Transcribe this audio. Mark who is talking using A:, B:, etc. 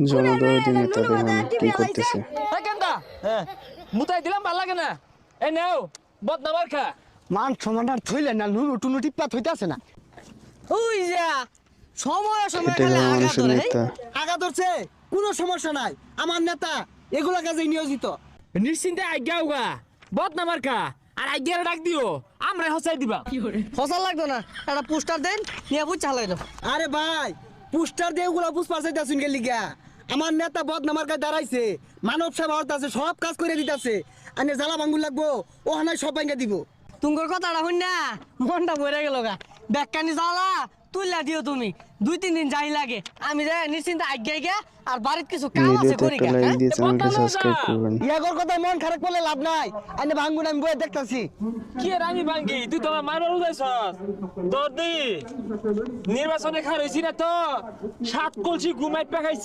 A: জনদরদি নেতা দেখুন কি করতেছে।
B: হ্যাঁ মুতাই দিলাম ভাল লাগে না। এই নাও বদনামার খা।
C: মান সমানার থইলে না নুনু টুনু টিপ্পা থইতাছে না।
D: ওই যা সময় সময়
A: এটাই
D: খালি
A: হলো
D: আগা
A: মানুষের
D: ধরে
A: নেতা।
C: আগা ধরছে কোনো সমস্যা নাই, আমার নেতা এগুলা কাজে নিয়োজিত।
B: নিশ্চিন্তে আজ্ঞাও গা বদনামার খা আর আজ্ঞারে ডাক দিও আমরা হসাই দিবা।
D: ফসল লাগতো না, একটা পোস্টার দেন নিয়ে বুঝ চালাই দাও।
C: আরে ভাই পোস্টার দিয়ে ওগুলা পুষ্পা চাইতাছুন গে লিগা। আমার নেতা বদনামার কাছে দাঁড়াইছে, মানব সেবা হতাছে, সব কাজ করে দিতাছে। আনে জ্বালা ভাঙ্গুর লাগবো ও হানায় সব ভাঙ্গা দিব।
D: তুঙ্গর কথাটা হইন না মনটা ভরে গেল গা। ব্যাগকানি জ্বালা তুইলা দিও তুমি, 2-3 দিন যাই লাগে। আমি যাই নিশ্চিন্তে আজ্ঞাই গে আর বাড়ির কিছু কাম আছে
A: ভিডিওতে
D: করি
A: একটা
D: গে।
A: লাইক দিয়ে চ্যানেলটা
B: বদনাম
A: সাবস্ক্রাইব
B: না।
A: করবেন।
C: ইয়াগর কথা মন খারাপ করলে লাভ নাই, আনে ভাঙ্গুন আমি বয়ে দেখতাছি।
B: কি আর আমি ভাঙ্গি তুই তোমার মারবার উদাইছস দর্দি নির্বাচনে খার হইছি না তো 7 কলসি ঘুমাই পাকাইছি।